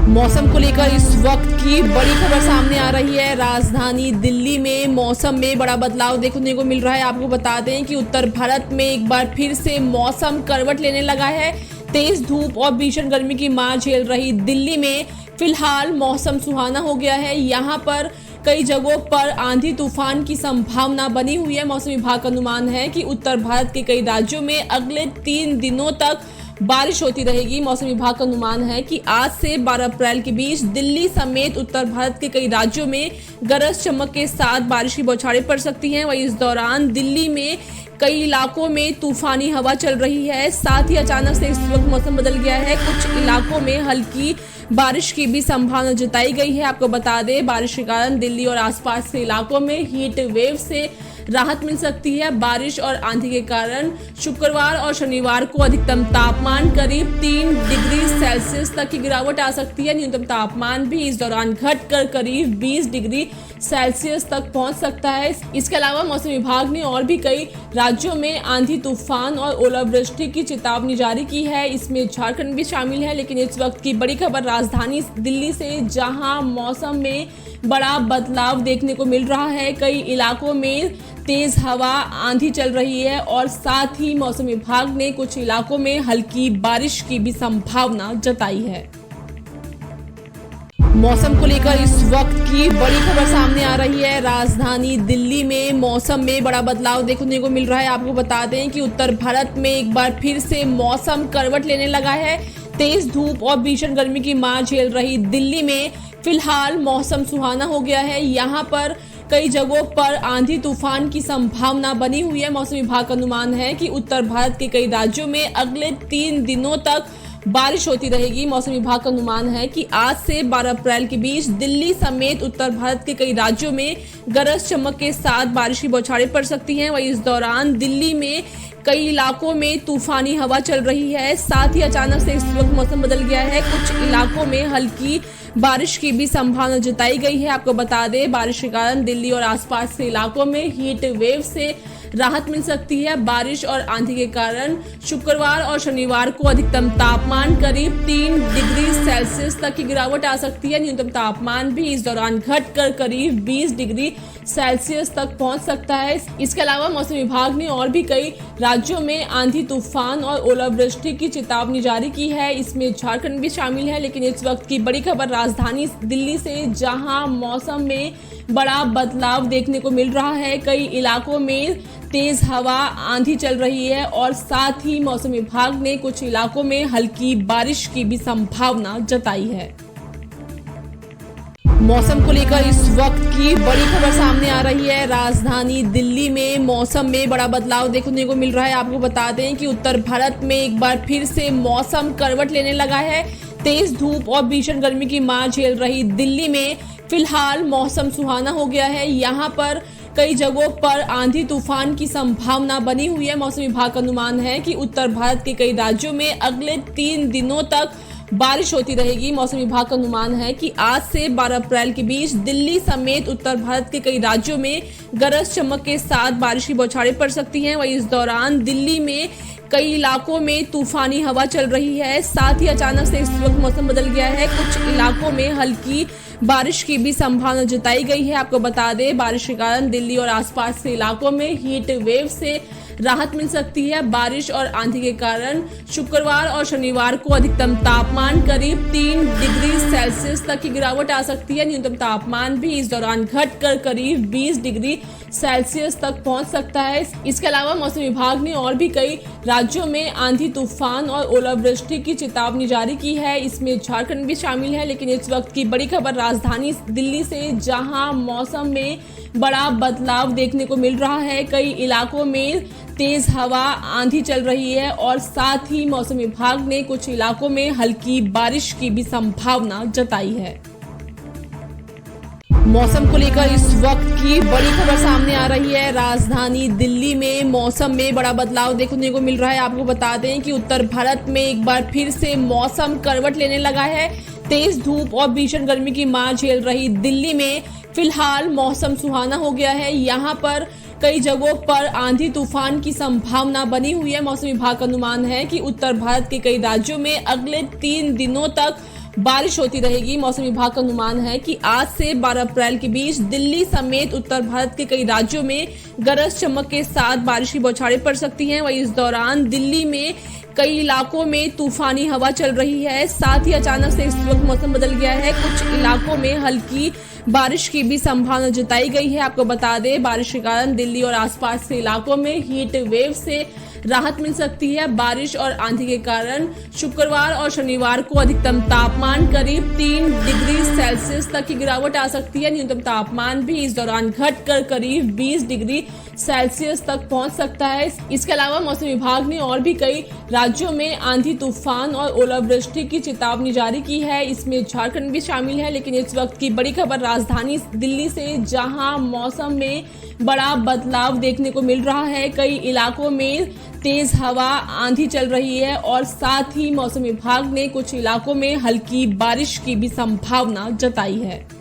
मौसम को लेकर इस वक्त की बड़ी खबर सामने आ रही है। राजधानी दिल्ली में मौसम में बड़ा बदलाव देखने को मिल रहा है। आपको बता दें कि उत्तर भारत में एक बार फिर से मौसम करवट लेने लगा है। तेज धूप और भीषण गर्मी की मार झेल रही दिल्ली में फिलहाल मौसम सुहाना हो गया है। यहाँ पर कई जगहों पर आंधी तूफान की संभावना बनी हुई है। मौसम विभाग का अनुमान है कि उत्तर भारत के कई राज्यों में अगले 3 दिनों तक बारिश होती रहेगी। मौसम विभाग का अनुमान है कि आज से 12 अप्रैल के बीच दिल्ली समेत उत्तर भारत के कई राज्यों में गरज चमक के साथ बारिश की बौछारें पड़ सकती हैं। वहीं इस दौरान दिल्ली में कई इलाकों में तूफानी हवा चल रही है। साथ ही अचानक से इस वक्त मौसम बदल गया है। कुछ इलाकों में हल्की बारिश की भी संभावना जताई गई है। आपको बता दें, बारिश के कारण दिल्ली और आसपास के इलाकों में हीट वेव से राहत मिल सकती है। बारिश और आंधी के कारण शुक्रवार और शनिवार को अधिकतम तापमान करीब 3 डिग्री सेल्सियस तक की गिरावट आ सकती है। न्यूनतम तापमान भी इस दौरान घटकर करीब 20 डिग्री सेल्सियस तक पहुंच सकता है। इसके अलावा मौसम विभाग ने और भी कई राज्यों में आंधी तूफान और ओलावृष्टि की चेतावनी जारी की है। इसमें झारखंड भी शामिल है। लेकिन इस वक्त की बड़ी खबर राजधानी दिल्ली से, जहां मौसम में बड़ा बदलाव देखने को मिल रहा है। कई इलाकों में तेज हवा आंधी चल रही है और साथ ही मौसम विभाग ने कुछ इलाकों में हल्की बारिश की भी संभावना जताई है। मौसम को लेकर इस वक्त की बड़ी खबर सामने आ रही है। राजधानी दिल्ली में मौसम में बड़ा बदलाव देखने को मिल रहा है। आपको बता दें कि उत्तर भारत में एक बार फिर से मौसम करवट लेने लगा है। तेज धूप और भीषण गर्मी की मार झेल रही दिल्ली में फिलहाल मौसम सुहाना हो गया है। यहाँ पर कई जगहों पर आंधी तूफान की संभावना बनी हुई है। मौसम विभाग का अनुमान है कि उत्तर भारत के कई राज्यों में अगले 3 दिनों तक बारिश होती रहेगी। मौसम विभाग का अनुमान है कि आज से 12 अप्रैल के बीच दिल्ली समेत उत्तर भारत के कई राज्यों में गरज चमक के साथ बारिश की बौछारें पड़ सकती हैं। वहीं इस दौरान दिल्ली में कई इलाकों में तूफानी हवा चल रही है। साथ ही अचानक से इस वक्त मौसम बदल गया है। कुछ इलाकों में हल्की बारिश की भी संभावना जताई गई है। आपको बता दें, बारिश के कारण दिल्ली और आसपास के इलाकों में हीट वेव से राहत मिल सकती है। बारिश और आंधी के कारण शुक्रवार और शनिवार को अधिकतम तापमान करीब 3 डिग्री सेल्सियस तक की गिरावट आ सकती है। न्यूनतम तापमान भी इस दौरान घटकर करीब 20 डिग्री सेल्सियस तक पहुंच सकता है। इसके अलावा मौसम विभाग ने और भी कई राज्यों में आंधी तूफान और ओलावृष्टि की चेतावनी जारी की है। इसमें झारखंड भी शामिल है। लेकिन इस वक्त की बड़ी खबर राजधानी दिल्ली से, जहां मौसम में बड़ा बदलाव देखने को मिल रहा है। कई इलाकों में तेज हवा आंधी चल रही है और साथ ही मौसम विभाग ने कुछ इलाकों में हल्की बारिश की भी संभावना जताई है। मौसम को लेकर इस वक्त की बड़ी खबर सामने आ रही है। राजधानी दिल्ली में मौसम में बड़ा बदलाव देखने को मिल रहा है। आपको बता दें कि उत्तर भारत में एक बार फिर से मौसम करवट लेने लगा है। तेज धूप और भीषण गर्मी की मार झेल रही दिल्ली में फिलहाल मौसम सुहाना हो गया है। यहाँ पर कई जगहों पर आंधी तूफान की संभावना बनी हुई है। मौसम विभाग का अनुमान है कि उत्तर भारत के कई राज्यों में अगले 3 दिनों तक बारिश होती रहेगी। मौसम विभाग का अनुमान है कि आज से 12 अप्रैल के बीच दिल्ली समेत उत्तर भारत के कई राज्यों में गरज चमक के साथ बारिश की बौछारें पड़ सकती हैं। वहीं इस दौरान दिल्ली में कई इलाकों में तूफानी हवा चल रही है। साथ ही अचानक से इस वक्त मौसम बदल गया है। कुछ इलाकों में हल्की बारिश की भी संभावना जताई गई है। आपको बता दें, बारिश के कारण दिल्ली और आसपास के इलाकों में हीट वेव से राहत मिल सकती है। बारिश और आंधी के कारण शुक्रवार और शनिवार को अधिकतम तापमान करीब 3 डिग्री सेल्सियस तक की गिरावट आ सकती है। न्यूनतम तापमान भी इस दौरान घटकर करीब 20 डिग्री सेल्सियस तक पहुंच सकता है। इसके अलावा मौसम विभाग ने और भी कई राज्यों में आंधी तूफान और ओलावृष्टि की चेतावनी जारी की है। इसमें झारखंड भी शामिल है। लेकिन इस वक्त की बड़ी खबर राजधानी दिल्ली से, जहां मौसम में बड़ा बदलाव देखने को मिल रहा है। कई इलाकों में तेज हवा आंधी चल रही है और साथ ही मौसम विभाग ने कुछ इलाकों में हल्की बारिश की भी संभावना जताई है। मौसम को लेकर इस वक्त की बड़ी खबर सामने आ रही है। राजधानी दिल्ली में मौसम में बड़ा बदलाव देखने को मिल रहा है। आपको बता दें कि उत्तर भारत में एक बार फिर से मौसम करवट लेने लगा है। तेज धूप और भीषण गर्मी की मार झेल रही दिल्ली में फिलहाल मौसम सुहाना हो गया है। यहाँ पर कई जगहों पर आंधी तूफान की संभावना बनी हुई है। मौसम विभाग का अनुमान है कि उत्तर भारत के कई राज्यों में अगले 3 दिनों तक बारिश होती रहेगी। मौसम विभाग का अनुमान है कि आज से 12 अप्रैल के बीच दिल्ली समेत उत्तर भारत के कई राज्यों में गरज चमक के साथ बारिश की बौछारें पड़ सकती हैं। वहीं इस दौरान दिल्ली में कई इलाकों में तूफानी हवा चल रही है। साथ ही अचानक से इस वक्त मौसम बदल गया है। कुछ इलाकों में हल्की बारिश की भी संभावना जताई गई है। आपको बता दें, बारिश के कारण दिल्ली और आसपास के इलाकों में हीट वेव से राहत मिल सकती है। बारिश और आंधी के कारण शुक्रवार और शनिवार को अधिकतम तापमान करीब 3 डिग्री सेल्सियस तक की गिरावट आ सकती है। न्यूनतम तापमान भी इस दौरान घटकर करीब 20 डिग्री सेल्सियस तक पहुंच सकता है। इसके अलावा मौसम विभाग ने और भी कई राज्यों में आंधी तूफान और ओलावृष्टि की चेतावनी जारी की है। इसमें झारखंड भी शामिल है। लेकिन इस वक्त की बड़ी खबर राजधानी दिल्ली से, जहां मौसम में बड़ा बदलाव देखने को मिल रहा है। कई इलाकों में तेज हवा, आंधी चल रही है और साथ ही मौसम विभाग ने कुछ इलाकों में हल्की बारिश की भी संभावना जताई है।